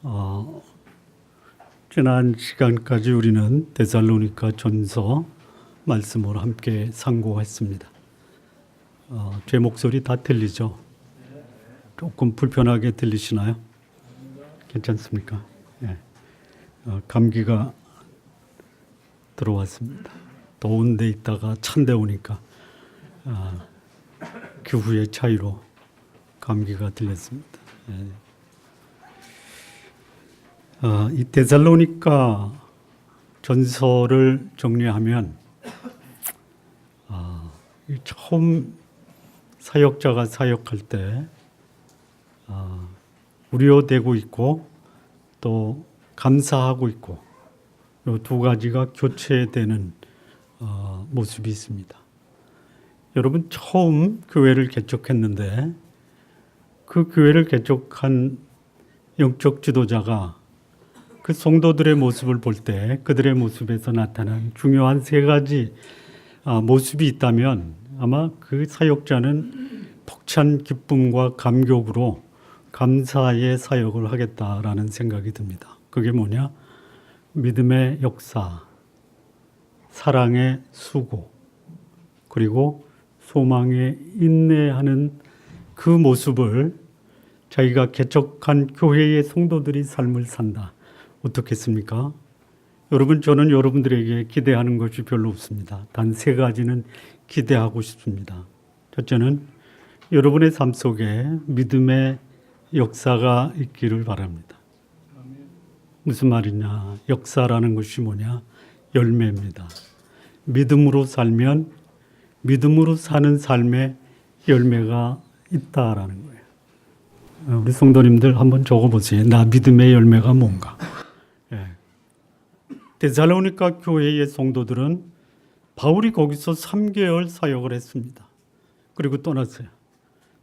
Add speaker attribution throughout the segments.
Speaker 1: 어, 지난 시간까지 우리는 데살로니가 전서 말씀을 함께 상고했습니다. 제 목소리 다 들리죠? 조금 불편하게 들리시나요? 괜찮습니까? 네. 감기가 들어왔습니다. 더운 데 있다가 찬 데 오니까 기후의 차이로 감기가 들렸습니다. 네. 이 데살로니가 전서를 정리하면 처음 사역자가 사역할 때 우려되고 있고 또 감사하고 있고 이 두 가지가 교체되는 모습이 있습니다. 여러분 처음 교회를 개척했는데 그 교회를 개척한 영적 지도자가 그 성도들의 모습을 볼 때 그들의 모습에서 나타난 중요한 세 가지 모습이 있다면 아마 그 사역자는 벅찬 기쁨과 감격으로 감사의 사역을 하겠다라는 생각이 듭니다. 그게 뭐냐? 믿음의 역사, 사랑의 수고, 그리고 소망의 인내하는 그 모습을 자기가 개척한 교회의 성도들이 삶을 산다. 어떻겠습니까? 여러분, 저는 여러분들에게 기대하는 것이 별로 없습니다. 단 세 가지는 기대하고 싶습니다. 첫째는 여러분의 삶 속에 믿음의 역사가 있기를 바랍니다. 무슨 말이냐? 역사라는 것이 뭐냐? 열매입니다. 믿음으로 살면 믿음으로 사는 삶의 열매가 있다라는 거예요. 우리 성도님들 한번 적어보세요. 나 믿음의 열매가 뭔가. 데살로니가 교회의 성도들은 바울이 거기서 3개월 사역을 했습니다. 그리고 떠났어요.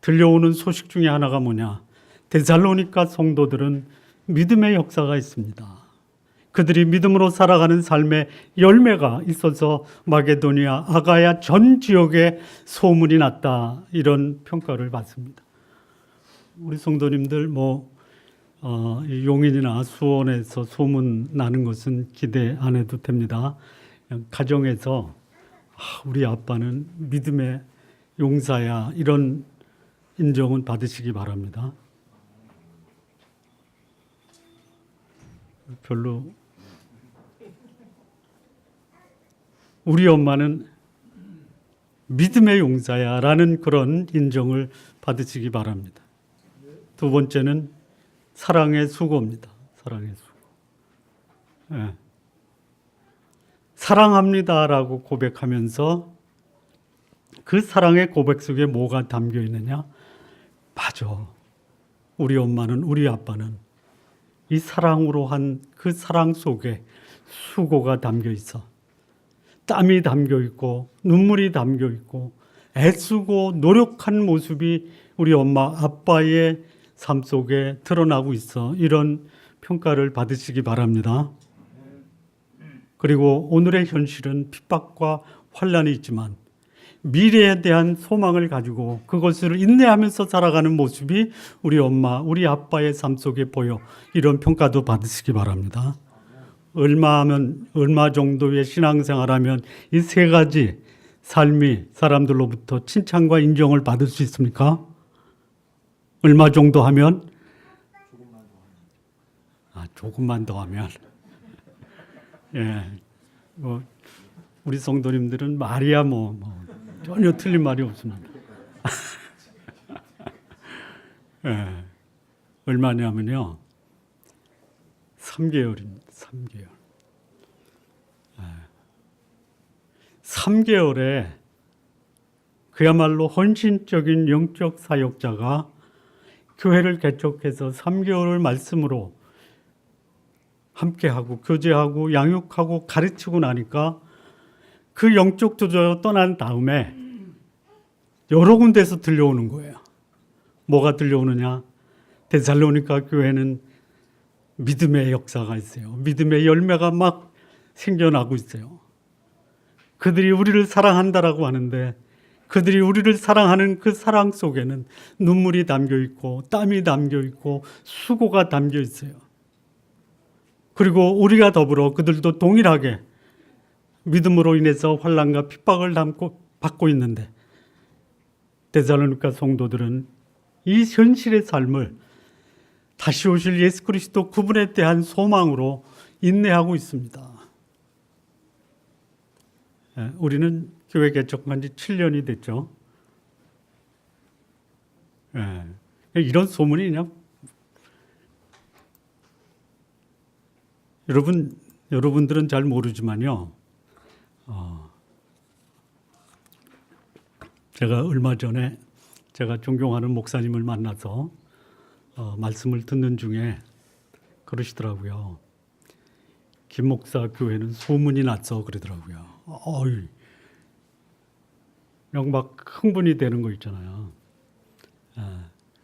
Speaker 1: 들려오는 소식 중에 하나가 뭐냐? 데살로니가 성도들은 믿음의 역사가 있습니다. 그들이 믿음으로 살아가는 삶의 열매가 있어서 마게도니아, 아가야 전 지역에 소문이 났다. 이런 평가를 받습니다. 우리 성도님들 용인이나 수원에서 소문 나는 것은 기대 안 해도 됩니다. 그냥 가정에서 우리 아빠는 믿음의 용사야 이런 인정은 받으시기 바랍니다. 별로 우리 엄마는 믿음의 용사야 라는 그런 인정을 받으시기 바랍니다. 두 번째는 사랑의 수고입니다. 사랑의 수고. 사랑합니다라고 고백하면서 그 사랑의 고백 속에 뭐가 담겨 있느냐? 맞아. 우리 엄마는, 우리 아빠는 이 사랑으로 한 그 사랑 속에 수고가 담겨 있어. 땀이 담겨 있고 눈물이 담겨 있고 애쓰고 노력한 모습이 우리 엄마, 아빠의 삶 속에 드러나고 있어. 이런 평가를 받으시기 바랍니다. 그리고 오늘의 현실은 핍박과 환난이 있지만 미래에 대한 소망을 가지고 그것을 인내하면서 살아가는 모습이 우리 엄마, 우리 아빠의 삶 속에 보여. 이런 평가도 받으시기 바랍니다. 얼마 정도의 신앙생활하면 이 세 가지 삶이 사람들로부터 칭찬과 인정을 받을 수 있습니까? 얼마 정도 하면? 조금만 더 하면. 우리 성도님들은 말이야 전혀 틀린 말이 없습니다. 얼마냐면요. 3개월입니다. 3개월. 3개월에 그야말로 헌신적인 영적 사역자가 교회를 개척해서 3개월을 말씀으로 함께하고 교제하고 양육하고 가르치고 나니까 그 영적 지도자가 떠난 다음에 여러 군데에서 들려오는 거예요. 뭐가 들려오느냐? 데살로니가 교회는 믿음의 역사가 있어요. 믿음의 열매가 막 생겨나고 있어요. 그들이 우리를 사랑한다라고 하는데 그들이 우리를 사랑하는 그 사랑 속에는 눈물이 담겨 있고 땀이 담겨 있고 수고가 담겨 있어요. 그리고 우리가 더불어 그들도 동일하게 믿음으로 인해서 환난과 핍박을 받고 있는데 데살로니가 성도들은 이 현실의 삶을 다시 오실 예수 그리스도 그분에 대한 소망으로 인내하고 있습니다. 우리는 교회 개척한 지 7년이 됐죠. 이런 소문이 그냥 여러분들은 잘 모르지만요. 제가 얼마 전에 제가 존경하는 목사님을 만나서 말씀을 듣는 중에 그러시더라고요. 김 목사 교회는 소문이 났어 그러더라고요. 그냥 막 흥분이 되는 거 있잖아요.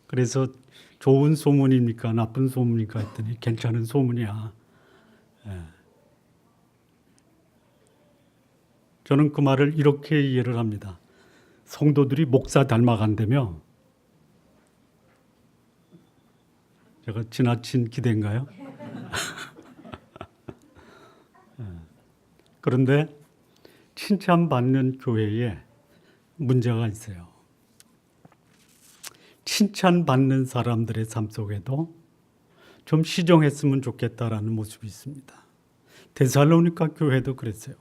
Speaker 1: 그래서 좋은 소문입니까 나쁜 소문입니까 했더니 괜찮은 소문이야. 저는 그 말을 이렇게 이해를 합니다. 성도들이 목사 닮아간다며? 제가 지나친 기대인가요? 그런데 칭찬받는 교회에 문제가 있어요. 칭찬받는 사람들의 삶 속에도 좀 시정했으면 좋겠다라는 모습이 있습니다. 데살로니가 교회도 그랬어요.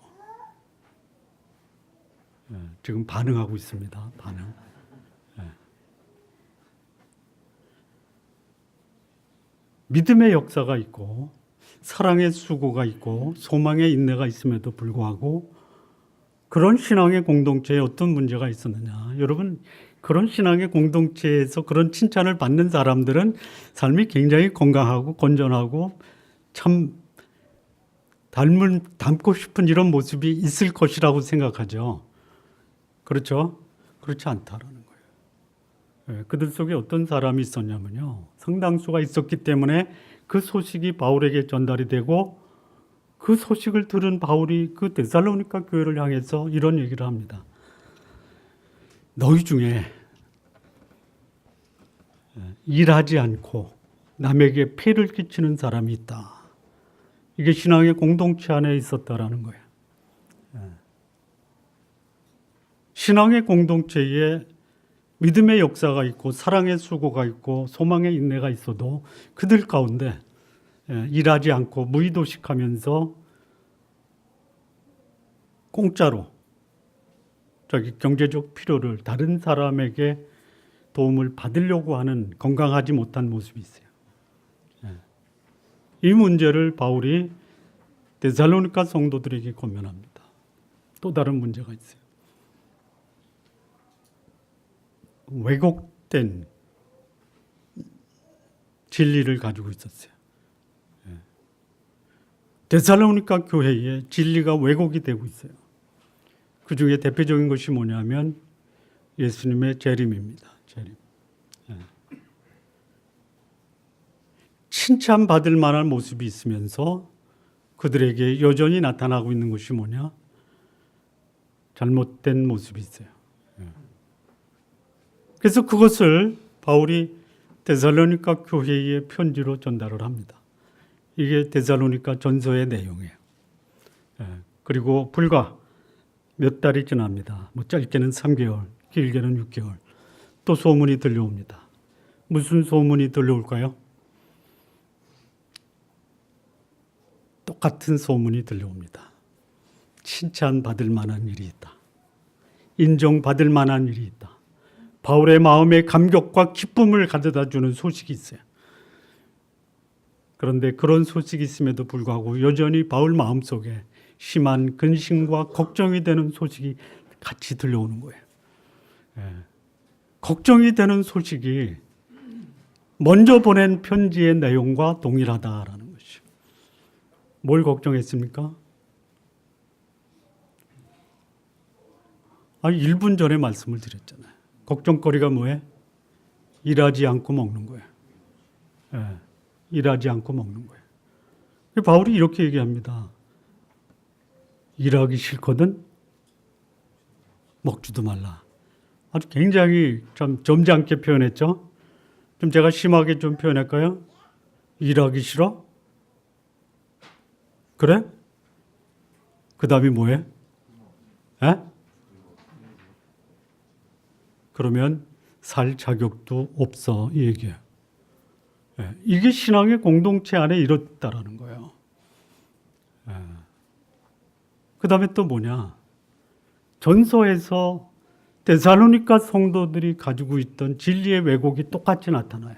Speaker 1: 지금 반응하고 있습니다. 반응. 믿음의 역사가 있고 사랑의 수고가 있고 소망의 인내가 있음에도 불구하고 그런 신앙의 공동체에 어떤 문제가 있었느냐. 여러분, 그런 신앙의 공동체에서 그런 칭찬을 받는 사람들은 삶이 굉장히 건강하고 건전하고 참 닮고 싶은 이런 모습이 있을 것이라고 생각하죠. 그렇죠? 그렇지 않다라는 거예요. 그들 속에 어떤 사람이 있었냐면요. 상당수가 있었기 때문에 그 소식이 바울에게 전달이 되고 그 소식을 들은 바울이 그 데살로니가 교회를 향해서 이런 얘기를 합니다. 너희 중에 일하지 않고 남에게 폐를 끼치는 사람이 있다. 이게 신앙의 공동체 안에 있었다라는 거예요. 신앙의 공동체에 믿음의 역사가 있고 사랑의 수고가 있고 소망의 인내가 있어도 그들 가운데 일하지 않고 무의도식하면서 공짜로 자기 경제적 필요를 다른 사람에게 도움을 받으려고 하는 건강하지 못한 모습이 있어요. 이 문제를 바울이 데살로니가 성도들에게 권면합니다. 또 다른 문제가 있어요. 왜곡된 진리를 가지고 있었어요. 데살로니가 교회에 진리가 왜곡이 되고 있어요. 그 중에 대표적인 것이 뭐냐면 예수님의 재림입니다. 재림. 칭찬받을 만한 모습이 있으면서 그들에게 여전히 나타나고 있는 것이 뭐냐? 잘못된 모습이 있어요. 그래서 그것을 바울이 데살로니가 교회의 편지로 전달을 합니다. 이게 데살로니가 전서의 내용이에요. 그리고 불과 몇 달이 지납니다. 뭐 짧게는 3개월, 길게는 6개월. 또 소문이 들려옵니다. 무슨 소문이 들려올까요? 똑같은 소문이 들려옵니다. 칭찬받을 만한 일이 있다. 인정받을 만한 일이 있다. 바울의 마음에 감격과 기쁨을 가져다 주는 소식이 있어요. 그런데 그런 소식이 있음에도 불구하고 여전히 바울 마음속에 심한 근심과 걱정이 되는 소식이 같이 들려오는 거예요. 걱정이 되는 소식이 먼저 보낸 편지의 내용과 동일하다라는 것이죠. 뭘 걱정했습니까? 1분 전에 말씀을 드렸잖아요. 걱정거리가 뭐예요? 일하지 않고 먹는 거예요. 일하지 않고 먹는 거예요. 바울이 이렇게 얘기합니다. 일하기 싫거든 먹지도 말라. 아주 굉장히 참 점잖게 표현했죠. 좀 제가 심하게 좀 표현할까요? 일하기 싫어? 그래? 그 다음이 뭐해? 에? 그러면 살 자격도 없어, 이 얘기예요. 이게 신앙의 공동체 안에 이렇다라는 거예요. 그 다음에 또 뭐냐? 전서에서 데살로니가 성도들이 가지고 있던 진리의 왜곡이 똑같이 나타나요.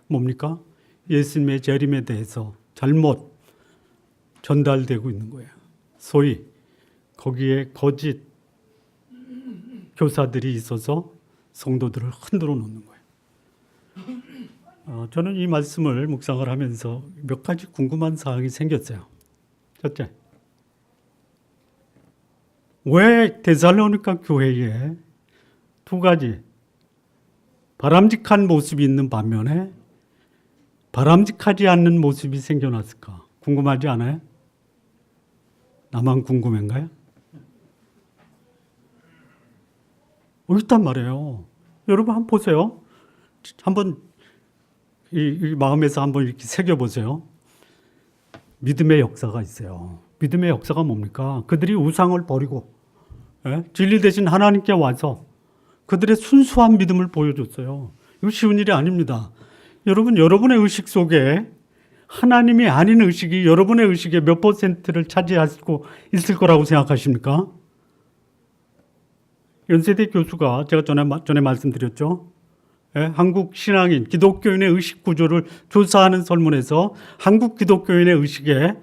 Speaker 1: 뭡니까? 예수님의 재림에 대해서 잘못 전달되고 있는 거예요. 소위 거기에 거짓 교사들이 있어서 성도들을 흔들어 놓는 거예요. 저는 이 말씀을 묵상을 하면서 몇 가지 궁금한 사항이 생겼어요. 첫째, 왜 데살로니가 교회에 두 가지 바람직한 모습이 있는 반면에 바람직하지 않는 모습이 생겨났을까? 궁금하지 않아요? 나만 궁금한가요? 있단 말이에요. 여러분 한번 보세요. 한번 이 마음에서 한번 이렇게 새겨보세요. 믿음의 역사가 있어요. 믿음의 역사가 뭡니까? 그들이 우상을 버리고 진리 대신 하나님께 와서 그들의 순수한 믿음을 보여줬어요. 이거 쉬운 일이 아닙니다. 여러분, 여러분의 의식 속에 하나님이 아닌 의식이 여러분의 의식의 몇 %를 차지하고 있을 거라고 생각하십니까? 연세대 교수가 제가 전에 말씀드렸죠. 한국 신앙인, 기독교인의 의식 구조를 조사하는 설문에서 한국 기독교인의 의식의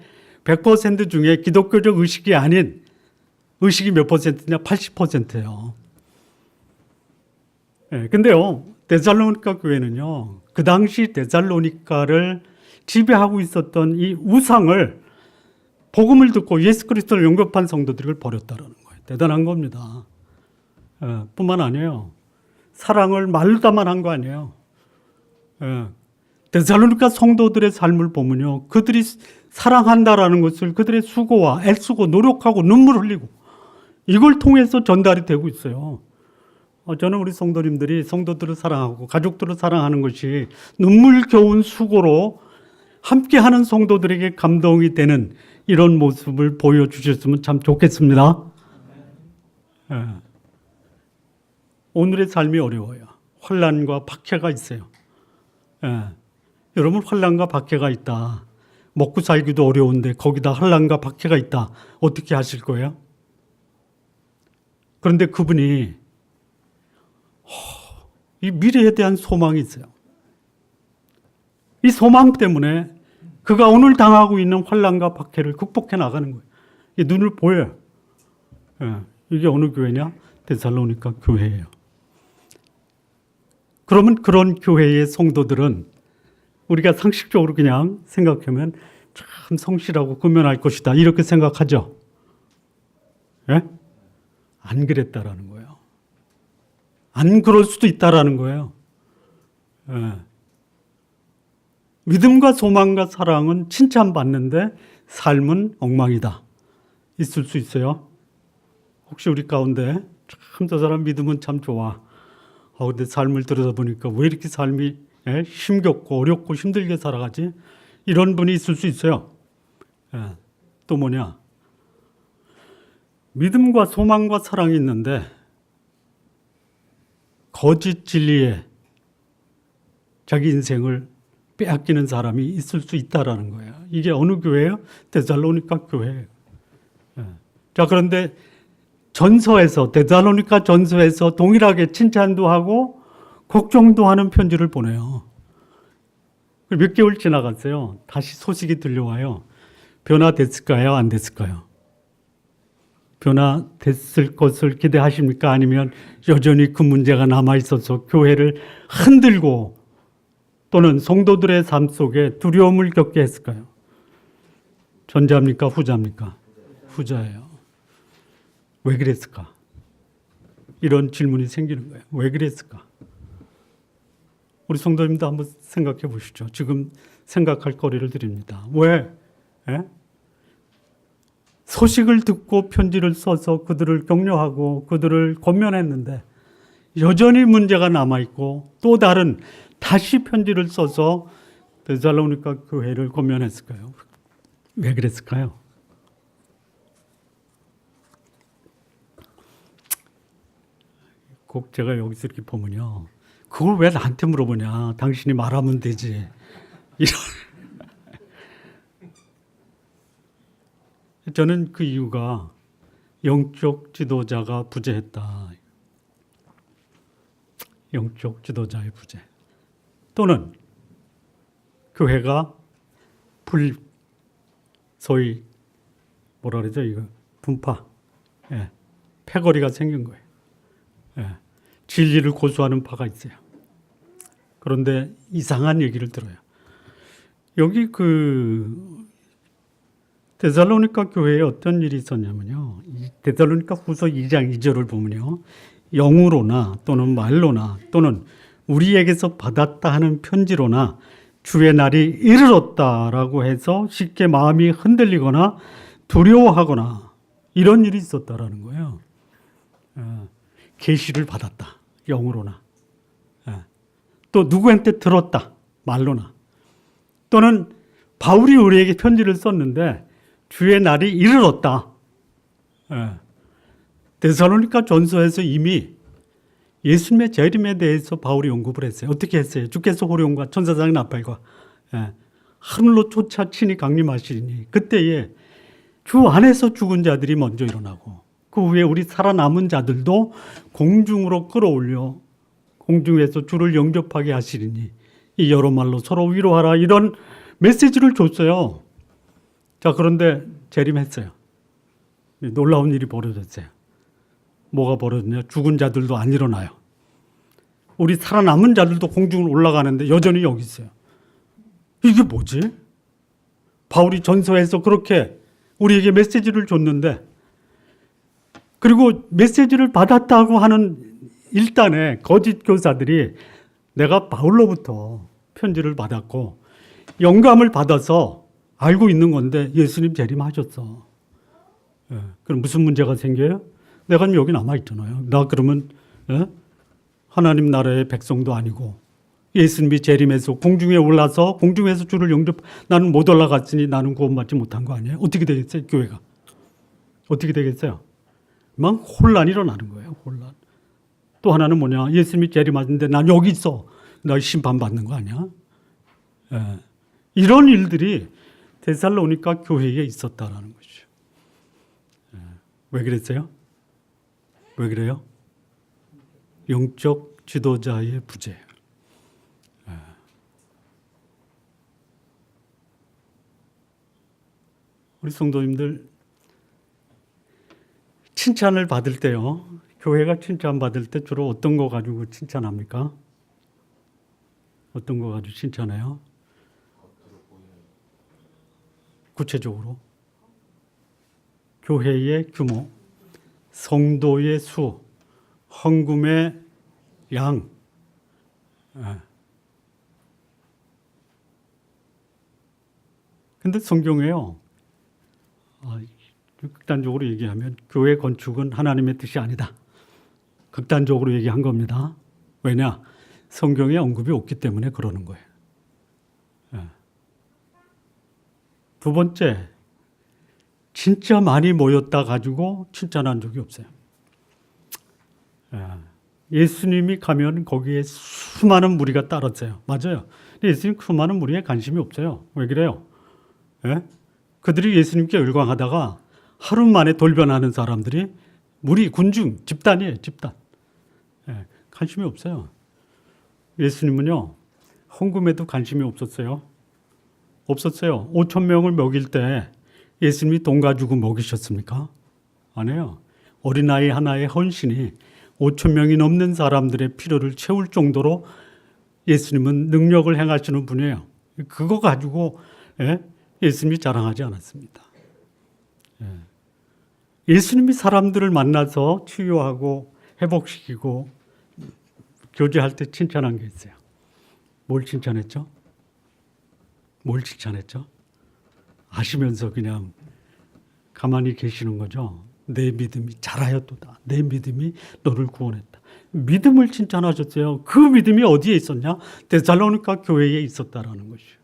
Speaker 1: 100% 중에 기독교적 의식이 아닌 의식이 몇 %냐? 80%예요. 근데요, 데살로니가 교회는요, 그 당시 데살로니가를 지배하고 있었던 이 우상을 복음을 듣고 예수 그리스도를 영접한 성도들을 버렸다라는 거예요. 대단한 겁니다. 뿐만 아니에요. 사랑을 말로다만 한 거 아니에요. 데살로니가 성도들의 삶을 보면요, 그들이 사랑한다라는 것을 그들의 수고와 애쓰고 노력하고 눈물 흘리고 이걸 통해서 전달이 되고 있어요. 저는 우리 성도들을 사랑하고 가족들을 사랑하는 것이 눈물겨운 수고로 함께하는 성도들에게 감동이 되는 이런 모습을 보여주셨으면 참 좋겠습니다. 오늘의 삶이 어려워요. 환난과 박해가 있어요. 여러분, 환난과 박해가 있다. 먹고 살기도 어려운데 거기다 환난과 박해가 있다. 어떻게 하실 거예요? 그런데 그분이 이 미래에 대한 소망이 있어요. 이 소망 때문에 그가 오늘 당하고 있는 환난과 박해를 극복해 나가는 거예요. 이게 눈을 보여요. 이게 어느 교회냐? 데살로니가 교회예요. 그러면 그런 교회의 성도들은 우리가 상식적으로 그냥 생각하면 참 성실하고 근면할 것이다 이렇게 생각하죠. 안 그랬다라는 거예요. 안 그럴 수도 있다라는 거예요. 믿음과 소망과 사랑은 칭찬받는데 삶은 엉망이다. 있을 수 있어요. 혹시 우리 가운데 참 저 사람 믿음은 참 좋아. 근데 삶을 들여다보니까 왜 이렇게 삶이 힘겹고 어렵고 힘들게 살아가지? 이런 분이 있을 수 있어요. 또 뭐냐? 믿음과 소망과 사랑이 있는데 거짓 진리에 자기 인생을 빼앗기는 사람이 있을 수 있다라는 거예요. 이게 어느 교회예요? 데살로니가 교회예요. 자, 그런데 데살로니가 전서에서 동일하게 칭찬도 하고 걱정도 하는 편지를 보내요. 몇 개월 지나갔어요. 다시 소식이 들려와요. 변화됐을까요? 안 됐을까요? 변화됐을 것을 기대하십니까? 아니면 여전히 그 문제가 남아있어서 교회를 흔들고 또는 성도들의 삶 속에 두려움을 겪게 했을까요? 전자입니까? 후자입니까? 후자예요. 왜 그랬을까? 이런 질문이 생기는 거예요. 왜 그랬을까? 우리 성도님도 한번 생각해 보시죠. 지금 생각할 거리를 드립니다. 왜? 소식을 듣고 편지를 써서 그들을 격려하고 그들을 권면했는데 여전히 문제가 남아있고 또 다른 다시 편지를 써서 데살로니가 교회를 권면했을까요? 왜 그랬을까요? 꼭 제가 여기서 이렇게 보면요. 그걸 왜 나한테 물어보냐. 당신이 말하면 되지. 이런. 저는 그 이유가 영적 지도자가 부재했다. 영적 지도자의 부재. 또는 교회가 소위 뭐라 그러죠? 이거 분파, 패거리가 생긴 거예요. 진리를 고수하는 파가 있어요. 그런데 이상한 얘기를 들어요. 여기 데살로니가 교회에 어떤 일이 있었냐면요. 데살로니가 후서 2장 2절을 보면요. 영으로나 또는 말로나 또는 우리에게서 받았다 하는 편지로나 주의 날이 이르렀다라고 해서 쉽게 마음이 흔들리거나 두려워하거나 이런 일이 있었다라는 거예요. 계시를 받았다. 영으로나. 또 누구한테 들었다. 말로나. 또는 바울이 우리에게 편지를 썼는데 주의 날이 이르렀다. 데살로니가 전서에서 이미 예수님의 재림에 대해서 바울이 언급을 했어요. 어떻게 했어요? 주께서 호령과 천사장 나팔과 하늘로 쫓아치니 강림하시니 그때에 주 안에서 죽은 자들이 먼저 일어나고 그 후에 우리 살아남은 자들도 공중으로 끌어올려 공중에서 주를 영접하게 하시리니 이 여러 말로 서로 위로하라 이런 메시지를 줬어요. 자, 그런데 재림했어요. 놀라운 일이 벌어졌어요. 뭐가 벌어졌냐? 죽은 자들도 안 일어나요. 우리 살아남은 자들도 공중으로 올라가는데 여전히 여기 있어요. 이게 뭐지? 바울이 전서에서 그렇게 우리에게 메시지를 줬는데 그리고 메시지를 받았다고 하는 일단의 거짓 교사들이 내가 바울로부터 편지를 받았고 영감을 받아서 알고 있는 건데 예수님 재림하셨어. 그럼 무슨 문제가 생겨요? 내가 여기 남아있잖아요. 나 그러면 하나님 나라의 백성도 아니고 예수님이 재림해서 공중에 올라서 공중에서 주를 영접 나는 못 올라갔으니 나는 구원받지 못한 거 아니에요? 어떻게 되겠어요? 교회가. 어떻게 되겠어요? 막 혼란이 일어나는 거예요. 혼란. 또 하나는 뭐냐? 예수님이 재림하는데 난 여기 있어. 나 심판받는 거 아니야? 이런 일들이 데살로니가 교회에 있었다라는 거죠. 왜 그랬어요? 왜 그래요? 영적 지도자의 부재. 우리 성도님들 칭찬을 받을 때요. 교회가 칭찬받을 때 주로 어떤 거 가지고 칭찬합니까? 어떤 거 가지고 칭찬해요? 구체적으로 교회의 규모, 성도의 수, 헌금의 양. 근데 성경에요. 극단적으로 얘기하면 교회 건축은 하나님의 뜻이 아니다. 극단적으로 얘기한 겁니다. 왜냐? 성경에 언급이 없기 때문에 그러는 거예요. 두 번째, 진짜 많이 모였다 가지고 칭찬한 적이 없어요. 예수님이 가면 거기에 수많은 무리가 따랐어요. 맞아요. 예수님 수많은 무리에 관심이 없어요. 왜 그래요? 그들이 예수님께 열광하다가 하루 만에 돌변하는 사람들이 무리, 군중, 집단이에요. 집단. 관심이 없어요. 예수님은요. 헌금에도 관심이 없었어요. 없었어요. 5천 명을 먹일 때 예수님이 돈 가지고 먹이셨습니까? 아니에요. 어린아이 하나의 헌신이 5천 명이 넘는 사람들의 필요를 채울 정도로 예수님은 능력을 행하시는 분이에요. 그거 가지고 예수님이 자랑하지 않았습니다. 예수님이 사람들을 만나서 치유하고 회복시키고 교제할 때 칭찬한 게 있어요. 뭘 칭찬했죠? 뭘 칭찬했죠? 아시면서 그냥 가만히 계시는 거죠. 내 믿음이 잘하였도다. 내 믿음이 너를 구원했다. 믿음을 칭찬하셨어요. 그 믿음이 어디에 있었냐? 데살로니가 교회에 있었다라는 것이죠.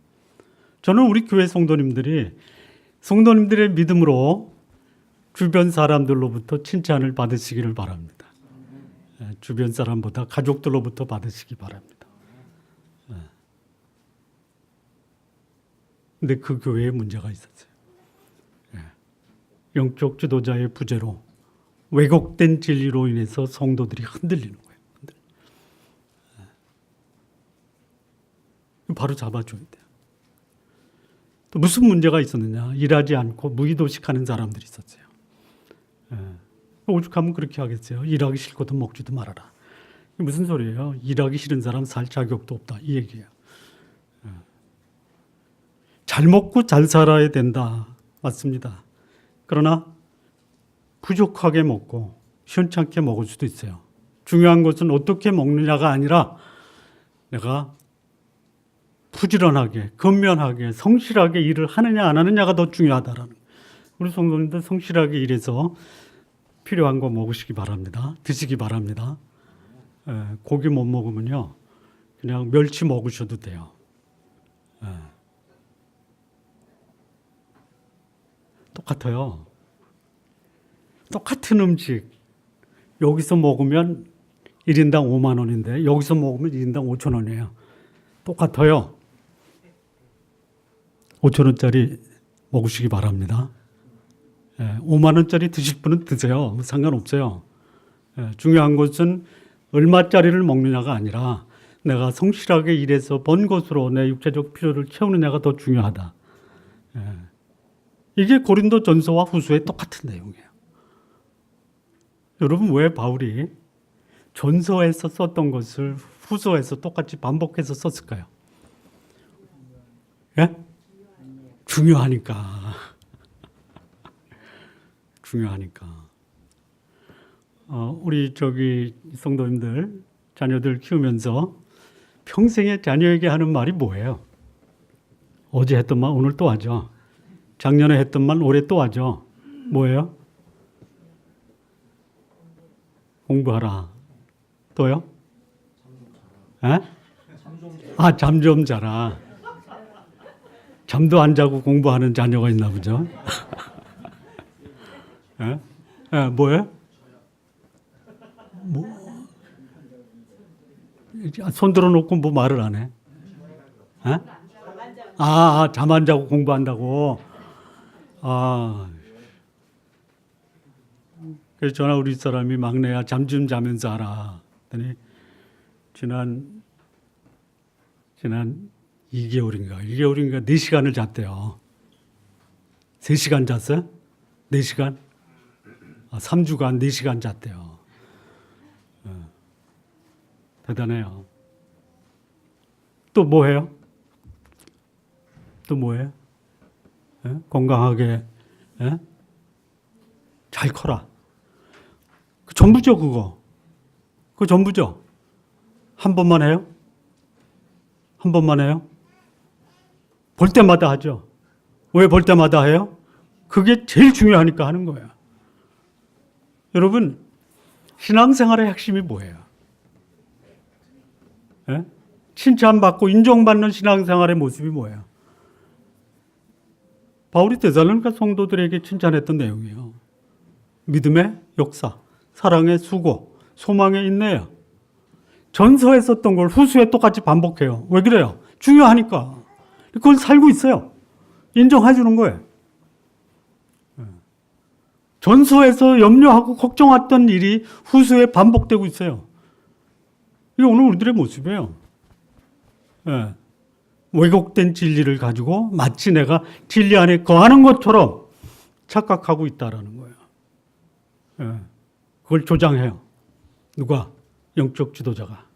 Speaker 1: 저는 우리 교회 성도님들의 믿음으로 주변 사람들로부터 칭찬을 받으시기를 바랍니다. 주변 사람보다 가족들로부터 받으시기 바랍니다. 근데 그 교회에 문제가 있었어요. 영적 지도자의 부재로 왜곡된 진리로 인해서 성도들이 흔들리는 거예요. 바로 잡아줘야 돼요. 또 무슨 문제가 있었느냐? 일하지 않고 무의도식하는 사람들이 있었어요. 오죽하면 그렇게 하겠어요. 일하기 싫거든 먹지도 말아라. 무슨 소리예요? 일하기 싫은 사람 살 자격도 없다. 이 얘기예요. 잘 먹고 잘 살아야 된다. 맞습니다. 그러나 부족하게 먹고 시원찮게 먹을 수도 있어요. 중요한 것은 어떻게 먹느냐가 아니라 내가 부지런하게, 근면하게, 성실하게 일을 하느냐 안 하느냐가 더 중요하다라는. 우리 성도님들 성실하게 일해서 필요한 거 먹으시기 바랍니다. 드시기 바랍니다. 고기 못 먹으면요, 그냥 멸치 먹으셔도 돼요. 똑같아요. 똑같은 음식 여기서 먹으면 1인당 5만 원인데 여기서 먹으면 1인당 5천 원이에요. 똑같아요. 5천 원짜리 먹으시기 바랍니다. 5만 원짜리 드실 분은 드세요. 상관없어요. 중요한 것은 얼마짜리를 먹느냐가 아니라 내가 성실하게 일해서 번 것으로 내 육체적 필요를 채우느냐가 더 중요하다. 이게 고린도 전서와 후서의 똑같은 내용이에요. 여러분, 왜 바울이 전서에서 썼던 것을 후서에서 똑같이 반복해서 썼을까요? 예? 중요하니까. 중요하니까. 우리 성도님들, 자녀들 키우면서 평생에 자녀에게 하는 말이 뭐예요? 어제 했던 말 오늘 또 하죠. 작년에 했던 말 올해 또 하죠. 뭐예요? 공부하라. 또요? 잠 좀 자라. 잠도 안 자고 공부하는 자녀가 있나 보죠. 뭐예요? 손 들어놓고 뭐 말을 안 해? 잠 안 자고 공부한다고. 그래서 전화 우리 사람이 막내야 잠 좀 자면서 하라. 그랬더니 지난 2개월인가 4시간을 잤대요. 3시간 잤어요? 4시간? 3주간 4시간 잤대요. 대단해요. 또 뭐 해요? 또 뭐 해요? 건강하게 잘 커라. 그 전부죠, 그거. 그거 전부죠. 한 번만 해요? 한 번만 해요? 볼 때마다 하죠. 왜 볼 때마다 해요? 그게 제일 중요하니까 하는 거예요. 여러분, 신앙생활의 핵심이 뭐예요? 칭찬받고 인정받는 신앙생활의 모습이 뭐예요? 바울이 데살로니가 성도들에게 칭찬했던 내용이에요. 믿음의 역사, 사랑의 수고, 소망의 인내예요. 전서에 썼던 걸 후서에 똑같이 반복해요. 왜 그래요? 중요하니까. 그걸 살고 있어요. 인정해 주는 거예요. 전서에서 염려하고 걱정했던 일이 후서에 반복되고 있어요. 이게 오늘 우리들의 모습이에요. 왜곡된 진리를 가지고 마치 내가 진리 안에 거하는 것처럼 착각하고 있다라는 거예요. 그걸 조장해요. 누가? 영적 지도자가.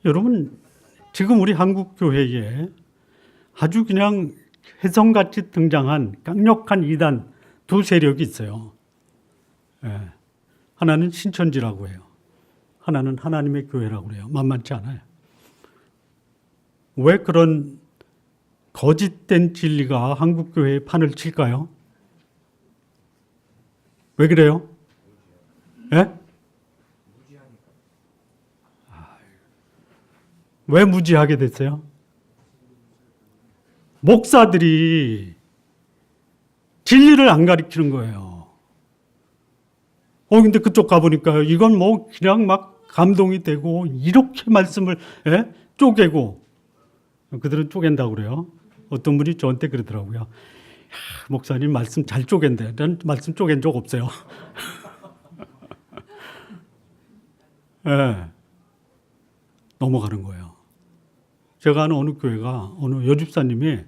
Speaker 1: 여러분, 지금 우리 한국 교회에 아주 그냥 혜성같이 등장한 강력한 이단 두 세력이 있어요. 하나는 신천지라고 해요. 하나는 하나님의 교회라고 그래요. 만만치 않아요. 왜 그런 거짓된 진리가 한국 교회의 판을 칠까요? 왜 그래요? 왜 무지하게 됐어요? 목사들이 진리를 안 가르치는 거예요. 근데 그쪽 가보니까 이건 뭐 그냥 막 감동이 되고 이렇게 말씀을 쪼개고 그들은 쪼갠다고 그래요. 어떤 분이 저한테 그러더라고요. 목사님 말씀 잘 쪼갠대. 난 말씀 쪼갠 적 없어요. 넘어가는 거예요. 제가 아는 어느 교회가 어느 여집사님이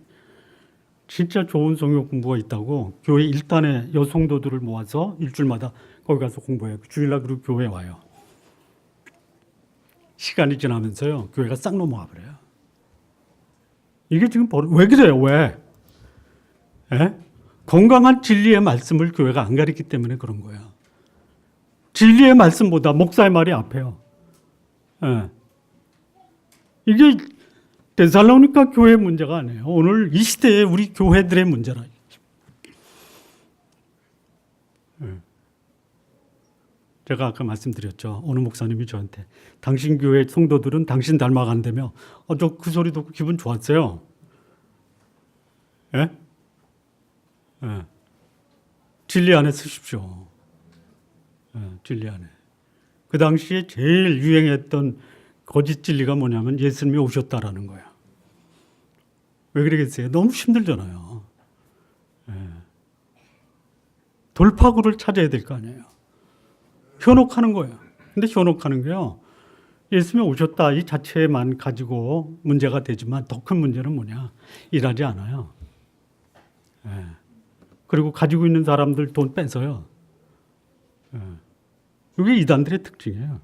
Speaker 1: 진짜 좋은 성경 공부가 있다고 교회 일단의 여성도들을 모아서 일주일마다 거기 가서 공부해요. 주일날 그리고 교회에 와요. 시간이 지나면서요, 교회가 싹 넘어가 버려요. 이게 지금 왜 그래요? 왜? 건강한 진리의 말씀을 교회가 안 가르치기 때문에 그런 거예요. 진리의 말씀보다 목사의 말이 앞에요. 이게 데살로니가 교회의 문제가 아니에요. 오늘 이 시대에 우리 교회들의 문제라. 제가 아까 말씀드렸죠. 어느 목사님이 저한테 당신 교회 성도들은 당신 닮아간다며. 저 그 소리 듣고 기분 좋았어요. 진리 안에 서십시오. 진리 안에. 그 당시에 제일 유행했던 거짓 진리가 뭐냐면 예수님이 오셨다라는 거예요. 왜 그러겠어요? 너무 힘들잖아요. 돌파구를 찾아야 될 거 아니에요. 현혹하는 거예요. 근데 현혹하는 게요, 예수님이 오셨다 이 자체만 가지고 문제가 되지만 더 큰 문제는 뭐냐? 일하지 않아요. 그리고 가지고 있는 사람들 돈 뺏어요. 이게 이단들의 특징이에요.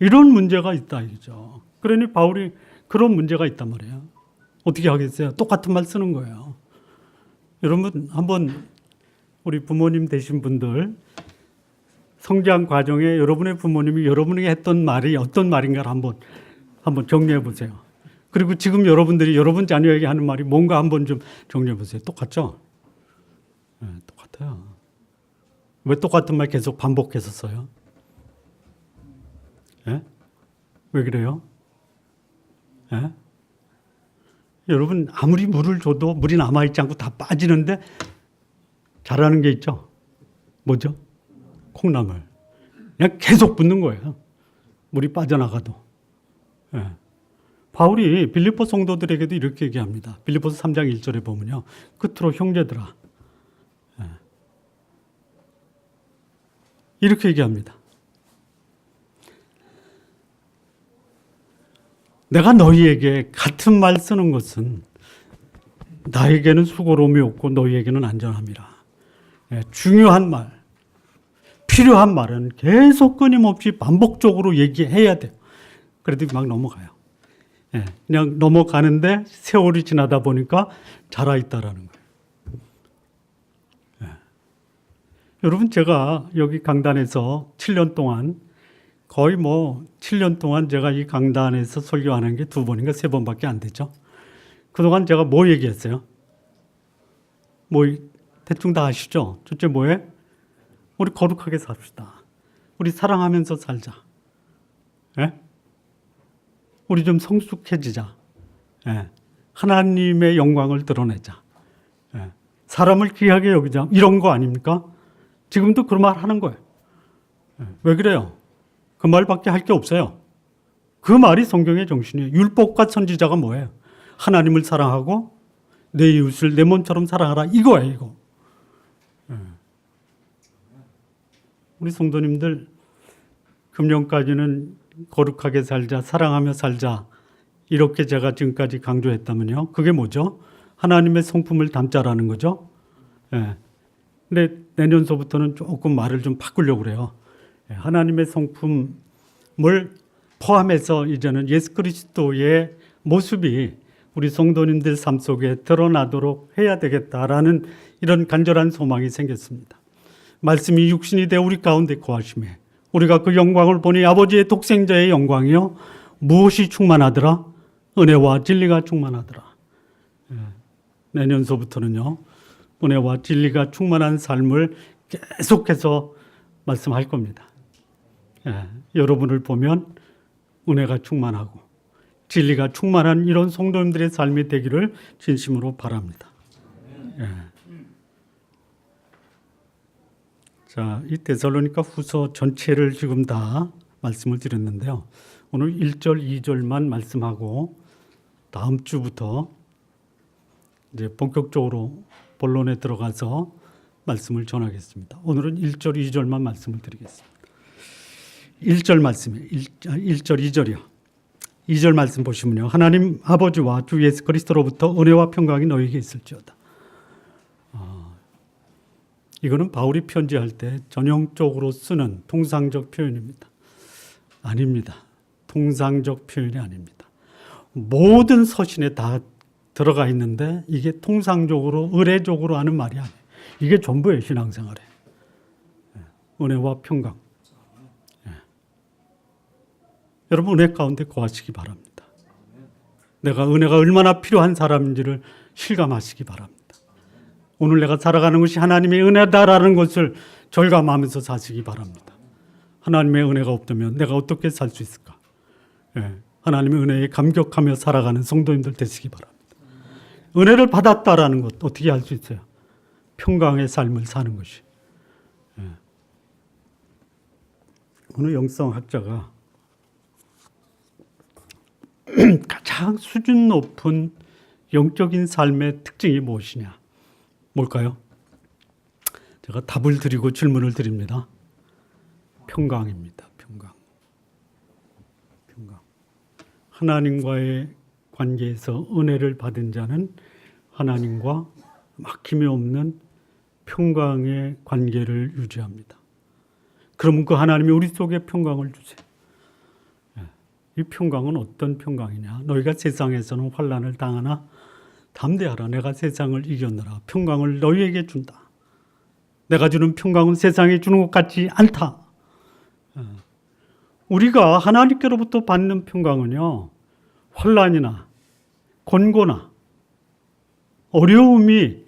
Speaker 1: 이런 문제가 있다 이거죠. 그러니 바울이 그런 문제가 있단 말이에요. 어떻게 하겠어요? 똑같은 말 쓰는 거예요. 여러분 한번 우리 부모님 되신 분들 성장 과정에 여러분의 부모님이 여러분에게 했던 말이 어떤 말인가를 한번 정리해 보세요. 그리고 지금 여러분들이 여러분 자녀에게 하는 말이 뭔가 한번 좀 정리해 보세요. 똑같죠? 똑같아요. 왜 똑같은 말 계속 반복해서 써요? 왜 그래요? 여러분 아무리 물을 줘도 물이 남아있지 않고 다 빠지는데 잘하는 게 있죠? 뭐죠? 콩나물. 그냥 계속 붓는 거예요. 물이 빠져나가도. 바울이 빌립보 성도들에게도 이렇게 얘기합니다. 빌립보서 3장 1절에 보면요. 끝으로 형제들아. 이렇게 얘기합니다. 내가 너희에게 같은 말 쓰는 것은 나에게는 수고로움이 없고 너희에게는 안전함이라. 중요한 말, 필요한 말은 계속 끊임없이 반복적으로 얘기해야 돼요. 그래도 막 넘어가요. 그냥 넘어가는데 세월이 지나다 보니까 자라있다라는 거예요. 여러분 제가 여기 강단에서 7년 동안 거의 7년 동안 제가 이 강단에서 설교하는 게 2번인가 3번밖에 안 되죠. 그동안 제가 뭐 얘기했어요? 대충 다 아시죠? 첫째 뭐예요? 우리 거룩하게 삽시다. 우리 사랑하면서 살자. 우리 좀 성숙해지자. 하나님의 영광을 드러내자. 사람을 귀하게 여기자. 이런 거 아닙니까? 지금도 그런 말 하는 거예요. 왜 그래요? 그 말밖에 할 게 없어요. 그 말이 성경의 정신이에요. 율법과 선지자가 뭐예요? 하나님을 사랑하고 내 이웃을 내 몸처럼 사랑하라. 이거예요, 이거. 우리 성도님들 금년까지는 거룩하게 살자, 사랑하며 살자. 이렇게 제가 지금까지 강조했다면요. 그게 뭐죠? 하나님의 성품을 담자라는 거죠. 근데 내년서부터는 조금 말을 좀 바꾸려고 그래요. 하나님의 성품을 포함해서 이제는 예수 그리스도의 모습이 우리 성도님들 삶 속에 드러나도록 해야 되겠다라는 이런 간절한 소망이 생겼습니다. 말씀이 육신이 되어 우리 가운데 거하심에 우리가 그 영광을 보니 아버지의 독생자의 영광이요 무엇이 충만하더라? 은혜와 진리가 충만하더라. 내년서부터는요 은혜와 진리가 충만한 삶을 계속해서 말씀할 겁니다. 여러분을 보면 은혜가 충만하고 진리가 충만한 이런 성도님들의 삶이 되기를 진심으로 바랍니다. 자, 이 데살로니가 후서 전체를 지금 다 말씀을 드렸는데요. 오늘 1절, 2절만 말씀하고 다음 주부터 이제 본격적으로 본론에 들어가서 말씀을 전하겠습니다. 오늘은 1절, 2절만 말씀을 드리겠습니다. 1절 말씀이에요. 1절, 2절이요. 2절 말씀 보시면요. 하나님 아버지와 주 예수 그리스도로부터 은혜와 평강이 너희에게 있을지어다. 이거는 바울이 편지할 때 전형적으로 쓰는 통상적 표현입니다. 아닙니다. 통상적 표현이 아닙니다. 모든 서신에 다 들어가 있는데 이게 통상적으로 의례적으로 하는 말이 아니에요. 이게 전부예요. 신앙생활에. 은혜와 평강. 여러분 은혜 가운데 거하시기 바랍니다. 내가 은혜가 얼마나 필요한 사람인지를 실감하시기 바랍니다. 오늘 내가 살아가는 것이 하나님의 은혜다라는 것을 절감하면서 사시기 바랍니다. 하나님의 은혜가 없다면 내가 어떻게 살 수 있을까? 하나님의 은혜에 감격하며 살아가는 성도님들 되시기 바랍니다. 은혜를 받았다라는 것 어떻게 할 수 있어요? 평강의 삶을 사는 것이. 어느 영성학자가 가장 수준 높은 영적인 삶의 특징이 무엇이냐? 뭘까요? 제가 답을 드리고 질문을 드립니다. 평강입니다. 평강. 하나님과의 관계에서 은혜를 받은 자는 하나님과 막힘이 없는 평강의 관계를 유지합니다. 그러면 그 하나님이 우리 속에 평강을 주세요. 이 평강은 어떤 평강이냐? 너희가 세상에서는 환난을 당하나 담대하라. 내가 세상을 이겼노라. 평강을 너희에게 준다. 내가 주는 평강은 세상이 주는 것 같지 않다. 우리가 하나님께로부터 받는 평강은요, 환난이나 곤고나 어려움이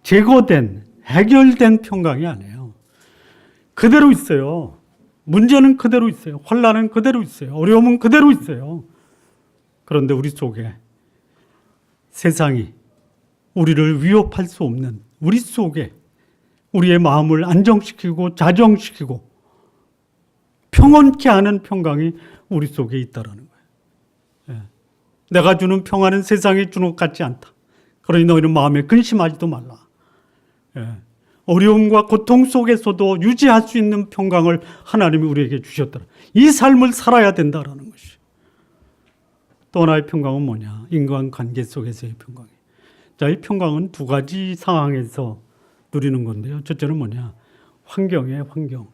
Speaker 1: 제거된, 해결된 평강이 아니에요. 그대로 있어요. 문제는 그대로 있어요. 환난은 그대로 있어요. 어려움은 그대로 있어요. 그런데 우리 속에 세상이 우리를 위협할 수 없는 우리 속에 우리의 마음을 안정시키고 자정시키고 평온케 하는 평강이 우리 속에 있다라는 거예요. 내가 주는 평안은 세상이 주는 것 같지 않다. 그러니 너희는 마음에 근심하지도 말라. 어려움과 고통 속에서도 유지할 수 있는 평강을 하나님이 우리에게 주셨더라. 이 삶을 살아야 된다라는 것이. 또 하나의 평강은 뭐냐? 인간관계 속에서의 평강이. 자, 이 평강은 두 가지 상황에서 누리는 건데요. 첫째는 뭐냐? 환경이에요. 환경.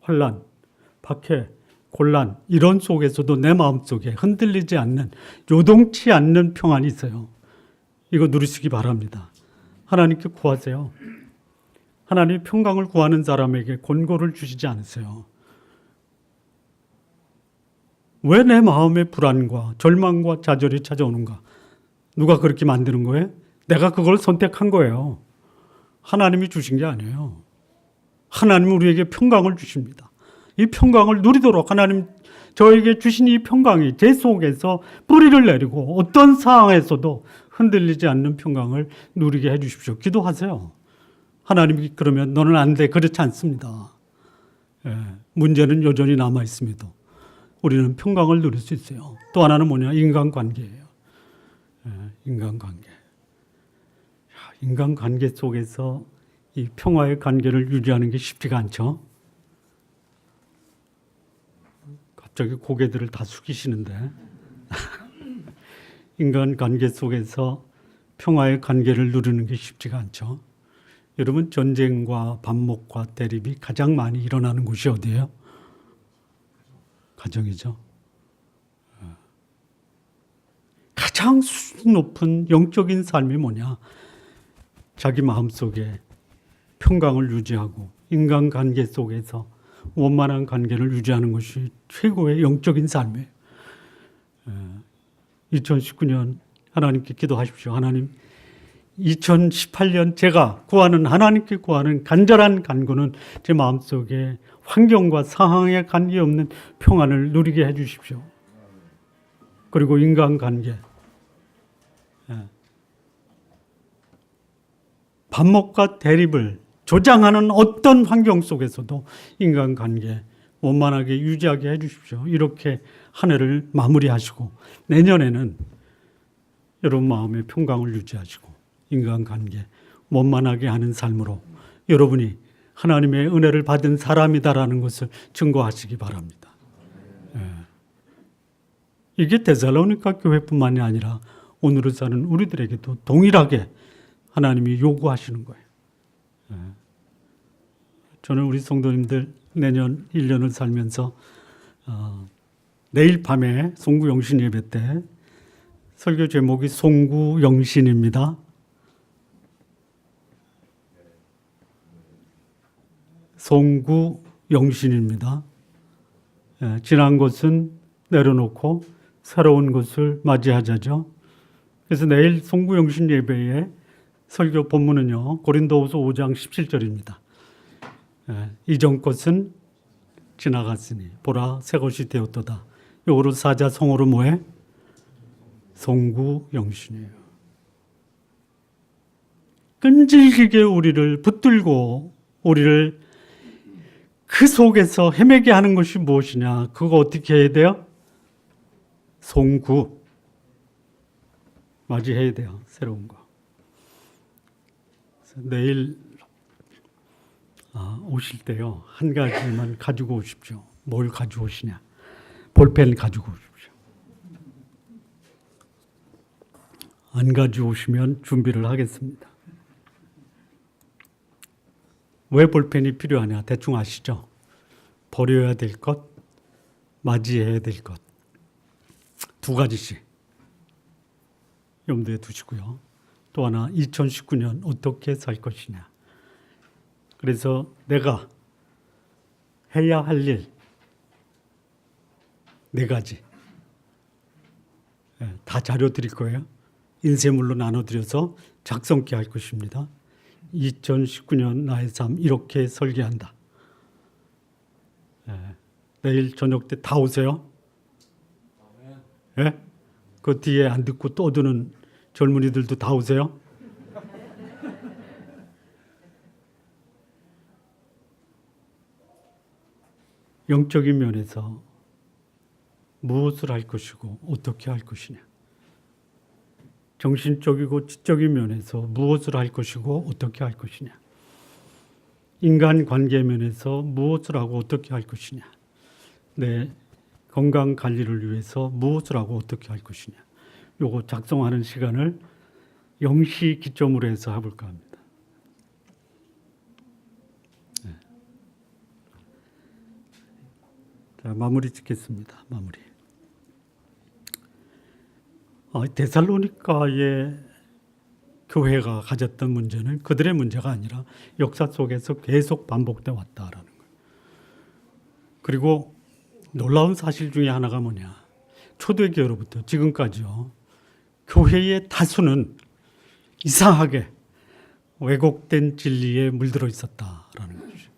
Speaker 1: 환난, 박해, 곤란 이런 속에서도 내 마음속에 흔들리지 않는, 요동치 않는 평안이 있어요. 이거 누리시기 바랍니다. 하나님께 구하세요. 하나님이 평강을 구하는 사람에게 곤고를 주시지 않으세요. 왜 내 마음에 불안과 절망과 좌절이 찾아오는가? 누가 그렇게 만드는 거예요? 내가 그걸 선택한 거예요. 하나님이 주신 게 아니에요. 하나님은 우리에게 평강을 주십니다. 이 평강을 누리도록 하나님 저에게 주신 이 평강이 제 속에서 뿌리를 내리고 어떤 상황에서도 흔들리지 않는 평강을 누리게 해 주십시오. 기도하세요. 하나님이 그러면 너는 안 돼. 그렇지 않습니다. 문제는 여전히 남아 있습니다. 우리는 평강을 누릴 수 있어요. 또 하나는 뭐냐? 인간관계예요. 인간관계. 인간관계 속에서 이 평화의 관계를 유지하는 게 쉽지가 않죠. 갑자기 고개들을 다 숙이시는데 인간관계 속에서 평화의 관계를 누리는 게 쉽지가 않죠. 여러분, 전쟁과 반목과 대립이 가장 많이 일어나는 곳이 어디예요? 가정이죠. 가장 수준 높은 영적인 삶이 뭐냐? 자기 마음속에 평강을 유지하고 인간관계 속에서 원만한 관계를 유지하는 것이 최고의 영적인 삶이에요. 2019년 하나님께 기도하십시오. 하나님, 2018년 제가 구하는, 하나님께 구하는 간절한 간구는 제 마음속에 환경과 상황에 관계없는 평안을 누리게 해 주십시오. 그리고 인간관계, 반목과 대립을 조장하는 어떤 환경 속에서도 인간관계 원만하게 유지하게 해주십시오. 이렇게 한 해를 마무리하시고 내년에는 여러분 마음의 평강을 유지하시고 인간관계 원만하게 하는 삶으로 여러분이 하나님의 은혜를 받은 사람이다라는 것을 증거하시기 바랍니다. 이게 데살로니가 교회뿐만이 아니라 오늘을 사는 우리들에게도 동일하게 하나님이 요구하시는 거예요. 저는 우리 성도님들 내년 1년을 살면서 내일 밤에 송구영신 예배 때 설교 제목이 송구영신입니다. 송구영신입니다. 지난 것은 내려놓고 새로운 것을 맞이하자죠. 그래서 내일 송구영신 예배의 설교 본문은요, 고린도후서 5장 17절입니다. 이전 것은 지나갔으니 보라 새 것이 되었도다. 요거로 사자성어로 뭐해? 송구영신이에요. 끈질기게 우리를 붙들고 우리를 그 속에서 헤매게 하는 것이 무엇이냐? 그거 어떻게 해야 돼요? 송구 맞이해야 돼요. 새로운 거. 내일 오실 때요, 한 가지만 가지고 오십시오. 뭘 가지고 오시냐? 볼펜 가지고 오십시오. 안 가지고 오시면 준비를 하겠습니다. 왜 볼펜이 필요하냐? 대충 아시죠? 버려야 될 것, 맞이해야 될 것. 두 가지씩 염두에 두시고요. 또 하나, 2019년 어떻게 살 것이냐. 그래서 내가 해야 할 일 4가지 다 자료 드릴 거예요. 인쇄물로 나눠드려서 작성케 할 것입니다. 2019년 나의 삶 이렇게 설계한다. 내일 저녁 때 다 오세요. 예? 그 뒤에 안 듣고 떠드는 젊은이들도 다 오세요. 영적인 면에서 무엇을 할 것이고 어떻게 할 것이냐. 정신적이고 지적인 면에서 무엇을 할 것이고 어떻게 할 것이냐. 인간관계 면에서 무엇을 하고 어떻게 할 것이냐. 내 건강 관리를 위해서 무엇을 하고 어떻게 할 것이냐. 요거 작성하는 시간을 0시 기점으로 해서 해볼까 합니다. 자, 마무리 짓겠습니다. 마무리. 데살로니가의 교회가 가졌던 문제는 그들의 문제가 아니라 역사 속에서 계속 반복돼 왔다라는 거예요. 그리고 놀라운 사실 중에 하나가 뭐냐. 초대교회로부터 지금까지요. 교회의 다수는 이상하게 왜곡된 진리에 물들어 있었다라는 거죠.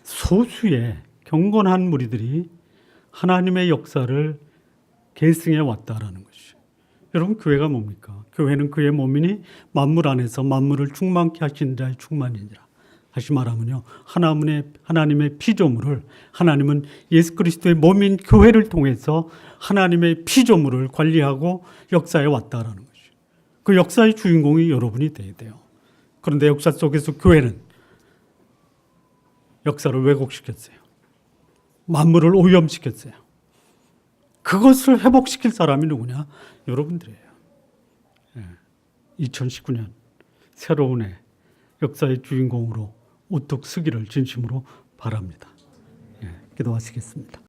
Speaker 1: 소수의 경건한 무리들이 하나님의 역사를 계승해 왔다라는 것이죠. 여러분, 교회가 뭡니까? 교회는 그의 몸이니 만물 안에서 만물을 충만케 하신 자의 충만이니라. 다시 말하면요, 하나님의 피조물을, 하나님은 예수 그리스도의 몸인 교회를 통해서 하나님의 피조물을 관리하고 역사해 왔다라는 것이죠. 그 역사의 주인공이 여러분이 돼야 돼요. 그런데 역사 속에서 교회는 역사를 왜곡시켰어요. 만물을 오염시켰어요. 그것을 회복시킬 사람이 누구냐? 여러분들이에요. 2019년 새로운 해 역사의 주인공으로 우뚝 서기를 진심으로 바랍니다. 기도하시겠습니다.